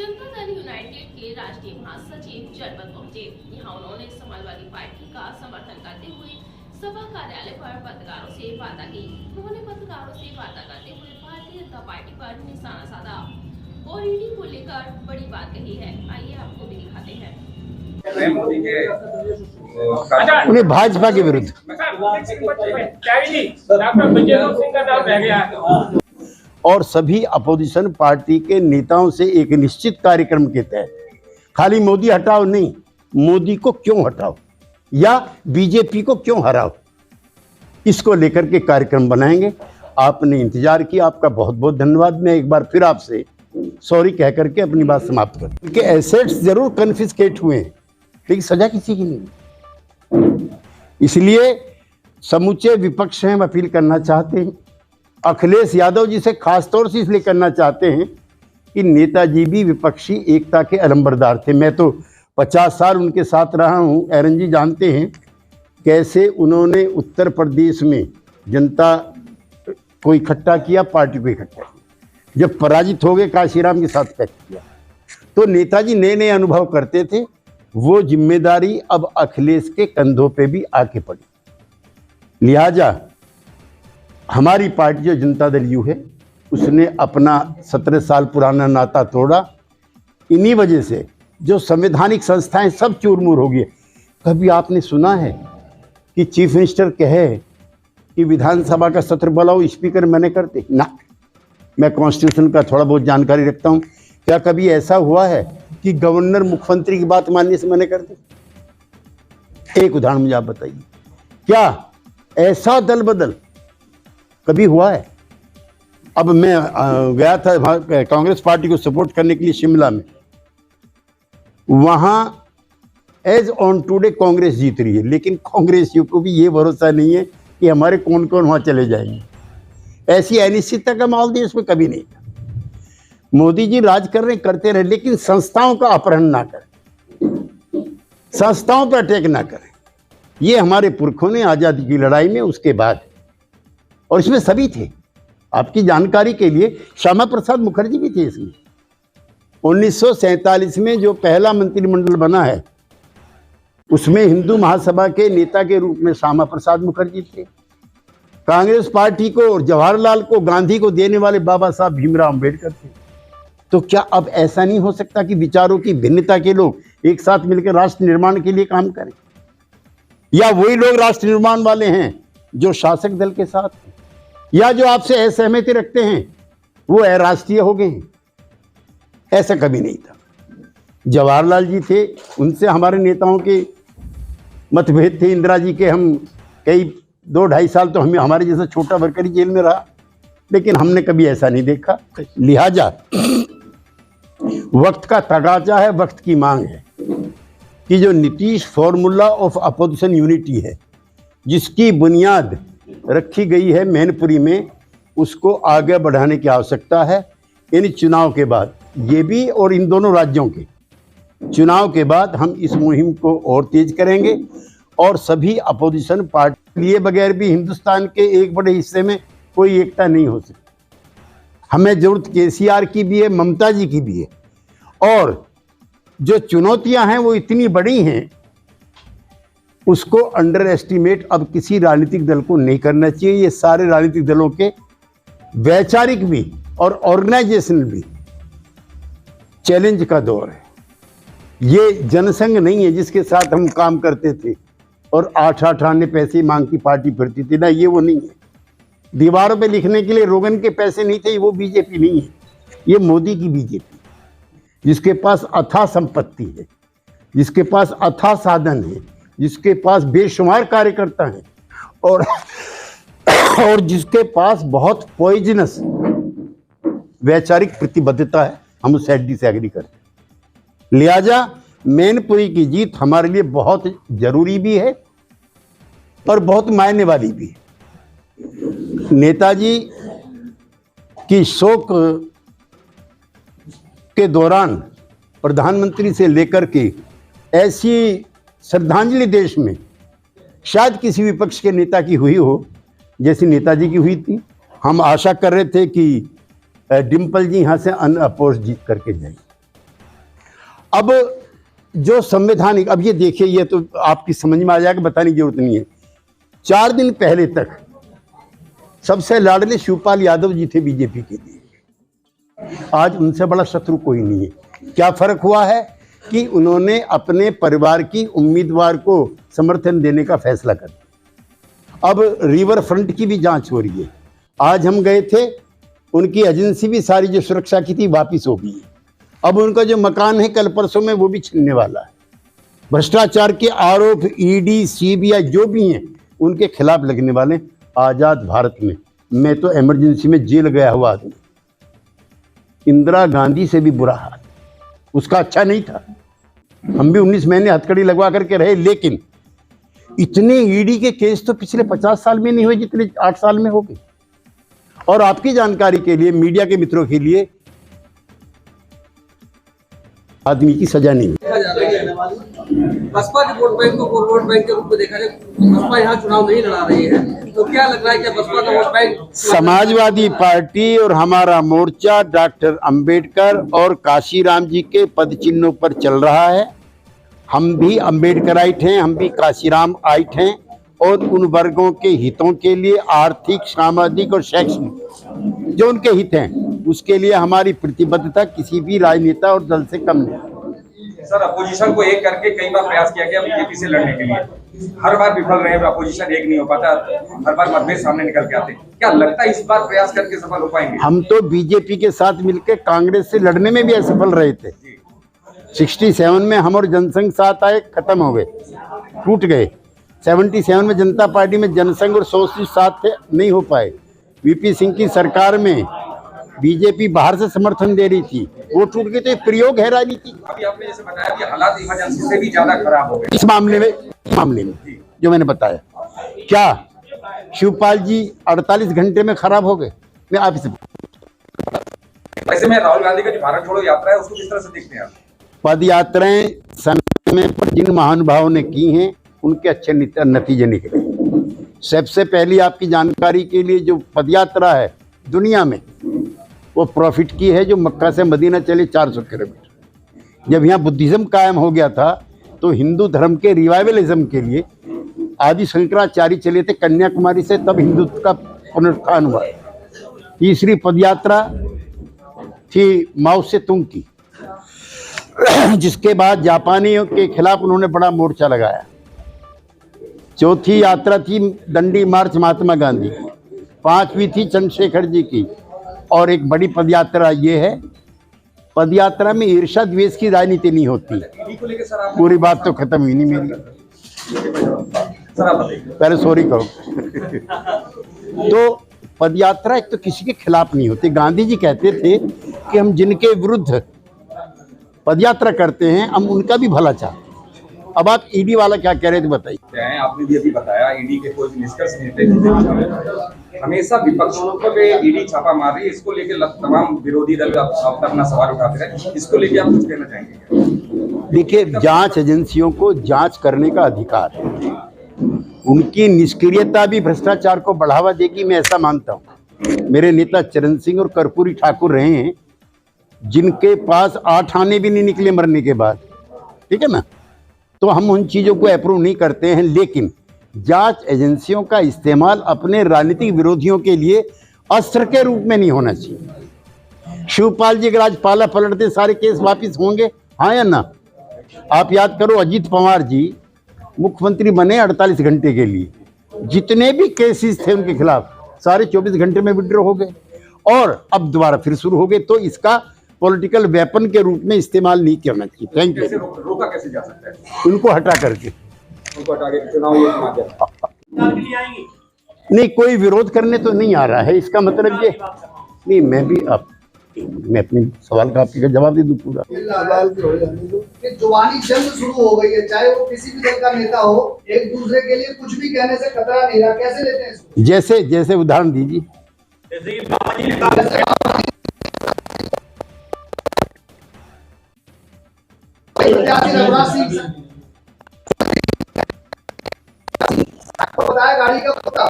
Janata Dal United के राष्ट्रीय महासचिव जनपद पहुंचे। यहां उन्होंने समाजवादी पार्टी का समर्थन करते हुए सभा कार्यालय पर पत्रकारों से वार्ता की। उन्होंने पत्रकारों से वार्ता करते हुए भारतीय जनता पार्टी पर निशाना साधा और ईडी को लेकर बड़ी बात कही है। आइए आपको भी दिखाते हैं। मोदी के उन्हें भाजपा के विरुद्ध और सभी अपोजिशन पार्टी के नेताओं से एक निश्चित कार्यक्रम के तहत खाली मोदी हटाओ नहीं, मोदी को क्यों हटाओ या बीजेपी को क्यों हराओ, इसको लेकर के कार्यक्रम बनाएंगे। आपने इंतजार किया, आपका बहुत बहुत धन्यवाद। मैं एक बार फिर आपसे सॉरी कह करके अपनी बात समाप्त कर। उनके एसेट्स जरूर कन्फिस्केट हुए हैं लेकिन सजा किसी की नहीं। इसलिए समूचे विपक्ष हैं, हम अपील करना चाहते हैं अखिलेश यादव जी से, खासतौर से इसलिए करना चाहते हैं कि नेताजी भी विपक्षी एकता के अलंबरदार थे। मैं तो 50 साल उनके साथ रहा हूं। एरन जी जानते हैं कैसे उन्होंने उत्तर प्रदेश में जनता को इकट्ठा किया, पार्टी को इकट्ठा किया। जब पराजित हो गए काशीराम के साथ पैक्ट किया। तो नेताजी नए नए अनुभव करते थे। वो जिम्मेदारी अब अखिलेश के कंधों पे भी आके पड़ी। लिहाजा हमारी पार्टी जो जनता दल यू है, उसने अपना 17 साल पुराना नाता तोड़ा। इन्हीं वजह से जो संवैधानिक संस्थाएं सब चूरमूर हो गई। कभी आपने सुना है कि चीफ मिनिस्टर कहे कि विधानसभा का सत्र बुलाओ, स्पीकर मैंने करते ना। मैं कॉन्स्टिट्यूशन का थोड़ा बहुत जानकारी रखता हूँ। क्या कभी ऐसा हुआ है कि गवर्नर मुख्यमंत्री की बात मानने से मैंने कर दी? एक उदाहरण मुझे आप बताइए, क्या ऐसा दल बदल कभी हुआ है? अब मैं गया था कांग्रेस पार्टी को सपोर्ट करने के लिए शिमला में। वहां एज ऑन टुडे कांग्रेस जीत रही है, लेकिन कांग्रेसियों को भी ये भरोसा नहीं है कि हमारे कौन कौन वहां चले जाएंगे। ऐसी अनिश्चितता का माहौल देश में कभी नहीं था। मोदी जी राज कर रहे, करते रहे, लेकिन संस्थाओं का अपहरण ना करें, संस्थाओं पर अटैक ना करें। ये हमारे पुरखों ने आज़ादी की लड़ाई में उसके बाद, और इसमें सभी थे। आपकी जानकारी के लिए श्यामा प्रसाद मुखर्जी भी थे इसमें। 1947 में जो पहला मंत्रिमंडल बना है, उसमें हिंदू महासभा के नेता के रूप में श्यामा प्रसाद मुखर्जी थे। कांग्रेस पार्टी को और जवाहरलाल को, गांधी को देने वाले बाबा साहब भीमराव अम्बेडकर थे। तो क्या अब ऐसा नहीं हो सकता कि विचारों की भिन्नता के लोग एक साथ मिलकर राष्ट्र निर्माण के लिए काम करें? या वही लोग राष्ट्र निर्माण वाले हैं जो शासक दल के साथ हैं, या जो आपसे असहमति रखते हैं वो अराष्ट्रीय हो गए हैं? ऐसा कभी नहीं था। जवाहरलाल जी थे, उनसे हमारे नेताओं के मतभेद थे। इंदिरा जी के हम कई 2-2.5 साल तो हमें, हमारे जैसा छोटा वर्कर जेल में रहा, लेकिन हमने कभी ऐसा नहीं देखा। लिहाजा वक्त का तकाजा है, वक्त की मांग है कि जो Nitish formula of opposition unity है, जिसकी बुनियाद रखी गई है मैनपुरी में, उसको आगे बढ़ाने की आवश्यकता है। इन चुनाव के बाद, ये भी और इन दोनों राज्यों के चुनाव के बाद, हम इस मुहिम को और तेज करेंगे। और सभी अपोजिशन पार्टी लिए बगैर भी हिंदुस्तान के एक बड़े हिस्से में कोई एकता नहीं हो सकती। हमें जरूरत केसीआर की भी है, ममता जी की भी है। और जो चुनौतियां हैं वो इतनी बड़ी हैं, उसको अंडर एस्टिमेट अब किसी राजनीतिक दल को नहीं करना चाहिए। ये सारे राजनीतिक दलों के वैचारिक भी और ऑर्गेनाइजेशनल भी चैलेंज का दौर है। ये जनसंघ नहीं है जिसके साथ हम काम करते थे और 8-8 आने पैसे मांग की पार्टी फिरती थी ना, ये वो नहीं है। दीवारों पे लिखने के लिए रोगन के पैसे नहीं थे, वो बीजेपी नहीं है। ये मोदी की बीजेपी, जिसके पास अथाह संपत्ति है, जिसके पास अथाह साधन है, जिसके पास बेशुमार कार्यकर्ता हैं, और जिसके पास बहुत पॉइजनस वैचारिक प्रतिबद्धता है। हम उस एडी से एग्री करते हैं। लिहाजा मैनपुरी की जीत हमारे लिए बहुत जरूरी भी है और बहुत मायने वाली भी है। नेताजी की शोक के दौरान प्रधानमंत्री से लेकर के ऐसी श्रद्धांजलि देश में शायद किसी विपक्ष के नेता की हुई हो जैसी नेताजी की हुई थी। हम आशा कर रहे थे कि डिम्पल जी यहाँ से अनअपोज जीत करके जाएंगे, अब जो संवैधानिक, अब ये देखिए, ये तो आपकी समझ में आ जाएगा, बताने की जरूरत नहीं है। 4 दिन पहले तक सबसे लाडले शिवपाल यादव जी थे बीजेपी के लिए, आज उनसे बड़ा शत्रु कोई नहीं है। क्या फर्क हुआ है कि उन्होंने अपने परिवार की उम्मीदवार को समर्थन देने का फैसला कर दिया। अब रिवर फ्रंट की भी जांच हो रही है। आज हम गए थे, उनकी एजेंसी भी सारी जो सुरक्षा की थी वापिस हो गई है। अब उनका जो मकान है कल परसों में वो भी छिनने वाला है। भ्रष्टाचार के आरोप ईडी सीबीआई जो भी हैं उनके खिलाफ लगने वाले। आजाद भारत में मैं तो इमरजेंसी में जेल गया हुआ आदमी, इंदिरा गांधी से भी बुरा हाल, उसका अच्छा नहीं था। हम भी 19 महीने हथकड़ी लगवा करके रहे, लेकिन इतने ईडी के केस तो पिछले 50 साल में नहीं हुए जितने 8 साल में हो गए। और आपकी जानकारी के लिए, मीडिया के मित्रों के लिए, आदमी की सजा नहीं। बसपा के वोट बैंक को वोट बैंक के रूप में देखा जाए, बसपा यहाँ चुनाव नहीं लड़ा रही है, तो क्या लग रहा है कि बसपा का वोट बैंक? समाजवादी पार्टी और हमारा मोर्चा डॉक्टर अंबेडकर और काशीराम जी के पद चिन्हों पर चल रहा है। हम भी अंबेडकराइट हैं, हम भी काशीराम आइट हैं, और उन वर्गों के हितों के लिए, आर्थिक, सामाजिक और शैक्षणिक जो उनके हित हैं, उसके लिए हमारी प्रतिबद्धता किसी भी राजनेता और दल से कम नहीं। सर, अपोजिशन को एक करके कई बार प्रयास किया गया बीजेपी से लड़ने के लिए, हर बार विफल रहे। अपोजिशन एक नहीं हो पाता, हर बार मतभेद सामने निकल के आते। क्या लगता है इस बार प्रयास करके सफल हो पाएंगे? हम तो बीजेपी के साथ मिलकर कांग्रेस से लड़ने में भी असफल रहे थे। 67 में हम और जनसंघ साथ आए, खत्म हो गए, टूट गए। 77 में जनता पार्टी में जनसंघ और सोशलिस्ट साथ थे, नहीं हो पाए। वीपी सिंह की सरकार में बीजेपी बाहर से समर्थन दे रही थी, वो टूट गई। तो एक प्रयोग है राजनीति। अभी आपने जैसे बताया कि हालात इमरजेंसी से भी ज्यादा खराब हो गए इस मामले में जो मैंने बताया, क्या शिवपाल जी 48 घंटे में खराब हो गए? मैं आप इसे, वैसे में राहुल गांधी का जो भारत छोड़ो यात्रा है उसको किस तरह से देखते हैं आप? पद यात्राएं समय पर जिन महानुभावों ने की हैं उनके अच्छे नतीजे निकले। सबसे पहली आपकी जानकारी के लिए, जो पदयात्रा है दुनिया में वो प्रॉफिट की है, जो मक्का से मदीना चले 400 किलोमीटर। जब यहाँ बुद्धिज्म कायम हो गया था तो हिंदू धर्म के रिवाइवलिज्म के लिए आदि शंकराचार्य चले थे कन्याकुमारी से, तब हिंदुत्व का पुनरुत्थान हुआ। तीसरी पदयात्रा थी माओ से तुंग की, जिसके बाद जापानियों के खिलाफ उन्होंने बड़ा मोर्चा लगाया। चौथी यात्रा थी दंडी मार्च महात्मा गांधी की। 5वीं थी चंद्रशेखर जी की। और एक बड़ी पदयात्रा ये है, पदयात्रा में ईर्ष्या द्वेष की राजनीति नहीं होती। पूरी बात तो खत्म हुई नहीं मेरी, पहले सॉरी कहो। तो पदयात्रा एक तो किसी के खिलाफ नहीं होती। गांधी जी कहते थे कि हम जिनके विरुद्ध पदयात्रा करते हैं हम उनका भी भला चाहते हैं। अब आप ईडी वाला क्या कह रहे थे बताइए? आपने भी अभी बताया ईडी के कोई निष्कर्ष नहीं थे, हमेशा विपक्षों पर ईडी छापा मार रही है, इसको लेकर तमाम विरोधी दल अपना सवाल उठाते रहे, इसको लेकर आप कुछ कहना चाहेंगे? देखिए, जांच एजेंसियों को जांच करने का अधिकार है। उनकी निष्क्रियता भी भ्रष्टाचार को बढ़ावा देगी, मैं ऐसा मानता हूँ। मेरे नेता चरण सिंह और कर्पूरी ठाकुर रहे हैं जिनके पास 8 आने भी नहीं निकले मरने के बाद, ठीक है ना। तो हम उन चीज़ों को अप्रूव नहीं करते हैं, लेकिन जांच एजेंसियों का इस्तेमाल अपने राजनीतिक विरोधियों के लिए अस्त्र के रूप में नहीं होना चाहिए। शिवपाल जी अगर आज पाला पलटते सारे केस वापिस होंगे, हाँ या ना? आप याद करो, अजीत पवार जी मुख्यमंत्री बने 48 घंटे के लिए, जितने भी केसेस थे उनके खिलाफ सारे 24 घंटे में विड्रॉ हो गए, और अब दोबारा फिर शुरू हो गए। तो इसका पॉलिटिकल वेपन के रूप में इस्तेमाल नहीं करना चाहिए। Thank you. रोका कैसे जा सकता है? उनको हटा करके, उनको हटा के चुनाव नहीं, कोई विरोध करने तो नहीं आ रहा है, इसका मतलब ये नहीं। मैं अपने सवाल का आपके जवाब दे दूं पूरा। जुबानी जंग शुरू हो गई है, चाहे वो किसी भी दल का नेता हो, एक दूसरे के लिए कुछ भी कहने से खतरा नहीं रहा, कैसे लेते हैं इसको? जैसे उदाहरण दीजिए। गाड़ी का पता,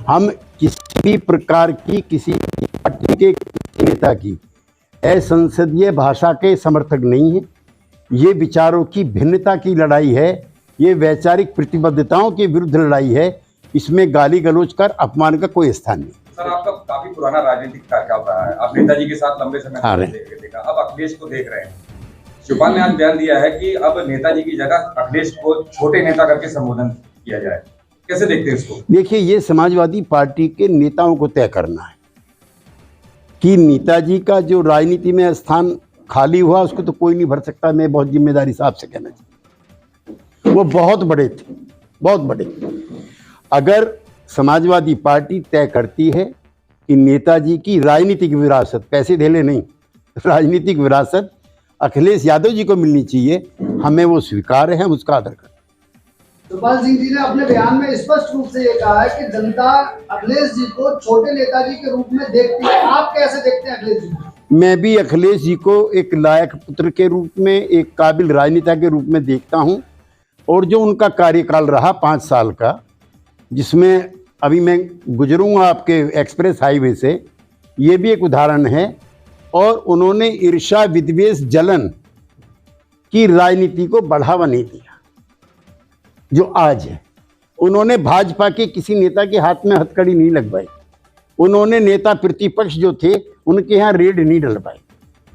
हम किसी भी प्रकार की किसी पार्टी के नेता की असंसदीय भाषा के समर्थक नहीं है। ये विचारों की भिन्नता की लड़ाई है, ये वैचारिक प्रतिबद्धताओं के विरुद्ध लड़ाई है। इसमें गाली गलौज कर अपमान का कोई स्थान नहीं। सर, आपका काफी पुराना राजनीतिक कार्यकाल रहा है, आप नेताजी के साथ लंबे समय तक देखा, अब अखिलेश को देख रहे हैं। शिवपाल ने आज बयान दिया है कि अब नेताजी की जगह अखिलेश को छोटे नेता करके संबोधन किया जाए, कैसे देखते हैं इसको? देखिए, ये समाजवादी पार्टी के नेताओं को तय करना है कि नेताजी का जो राजनीति में स्थान खाली हुआ उसको तो कोई नहीं भर सकता। मैं बहुत जिम्मेदारी साहब से कहना चाहता हूँ, वो बहुत बड़े थे, बहुत बड़े। अगर समाजवादी पार्टी तय करती है कि नेताजी की राजनीतिक विरासत, पैसे धेले नहीं, राजनीतिक विरासत अखिलेश यादव जी को मिलनी चाहिए, हमें वो स्वीकार है, हम उसका आदर करते हैं। शिवपाल सिंह जी ने अपने बयान में स्पष्ट रूप से ये कहा है कि जनता अखिलेश जी को छोटे नेताजी के रूप में देखती है। आप कैसे देखते हैं अखिलेश जी को? मैं भी अखिलेश जी को एक लायक पुत्र के रूप में, एक काबिल राजनेता के रूप में देखता हूँ। और जो उनका कार्यकाल रहा 5 साल का, जिसमें अभी मैं गुजरूंगा आपके एक्सप्रेस हाईवे से, ये भी एक उदाहरण है। और उन्होंने ईर्ष्या, विद्वेष, जलन की राजनीति को बढ़ावा नहीं दिया जो आज है। उन्होंने भाजपा के किसी नेता के हाथ में हथकड़ी नहीं लगवाई। उन्होंने नेता प्रतिपक्ष जो थे उनके यहाँ रेड नहीं डलवाई।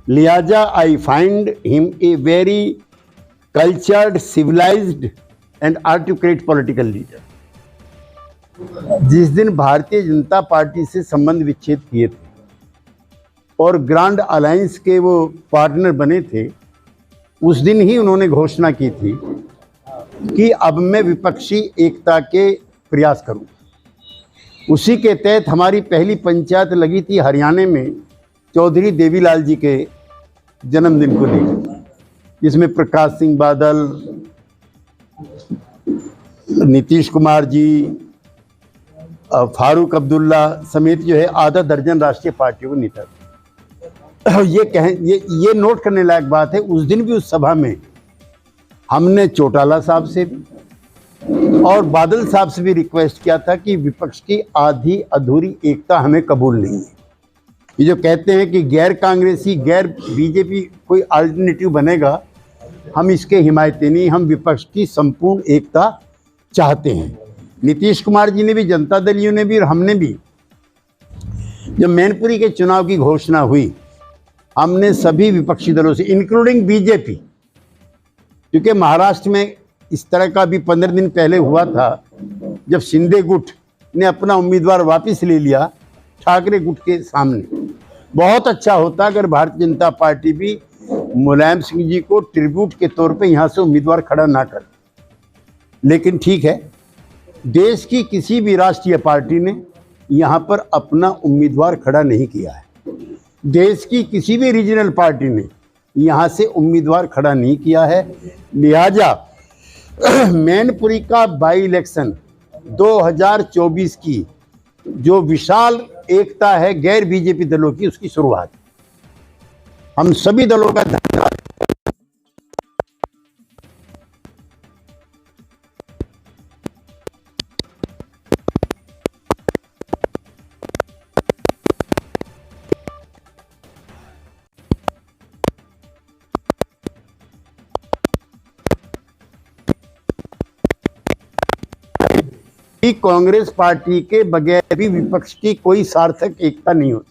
लिहाजा I find him a very cultured, civilised and articulate political leader. जिस दिन भारतीय जनता पार्टी से संबंध विच्छेद किए थे और ग्रांड अलायंस के वो पार्टनर बने थे, उस दिन ही उन्होंने घोषणा की थी कि अब मैं विपक्षी एकता के प्रयास करूं। उसी के तहत हमारी पहली पंचायत लगी थी हरियाणा में, चौधरी देवीलाल जी के जन्मदिन को लेकर, जिसमें प्रकाश सिंह बादल, नीतीश कुमार जी, फारूक अब्दुल्ला समेत जो है आधा दर्जन राष्ट्रीय पार्टियों के नेता थे। ये नोट करने लायक बात है, उस दिन भी उस सभा में हमने चौटाला साहब से भी और बादल साहब से भी रिक्वेस्ट किया था कि विपक्ष की आधी अधूरी एकता हमें कबूल नहीं है। ये जो कहते हैं कि गैर कांग्रेसी, गैर बीजेपी कोई अल्टरनेटिव बनेगा, हम इसके हिमायती नहीं, हम विपक्ष की संपूर्ण एकता चाहते हैं। नीतीश कुमार जी ने भी, जनता दलियों ने भी और हमने भी, जब मैनपुरी के चुनाव की घोषणा हुई, हमने सभी विपक्षी दलों से, इंक्लूडिंग बीजेपी, क्योंकि महाराष्ट्र में इस तरह का भी 15 दिन पहले हुआ था, जब शिंदे गुट ने अपना उम्मीदवार वापस ले लिया ठाकरे गुट के सामने। बहुत अच्छा होता अगर भारतीय जनता पार्टी भी मुलायम सिंह जी को ट्रिब्यूट के तौर पे यहाँ से उम्मीदवार खड़ा ना कर, लेकिन ठीक है, देश की किसी भी राष्ट्रीय पार्टी ने यहाँ पर अपना उम्मीदवार खड़ा नहीं किया है। देश की किसी भी रीजनल पार्टी ने यहाँ से उम्मीदवार खड़ा नहीं किया है। लिहाजा मैनपुरी का बाई इलेक्शन 2024 की जो विशाल एकता है गैर बीजेपी दलों की, उसकी शुरुआत। हम सभी दलों का धन्यवाद। कांग्रेस पार्टी के बगैर भी विपक्ष की कोई सार्थक एकता नहीं होती।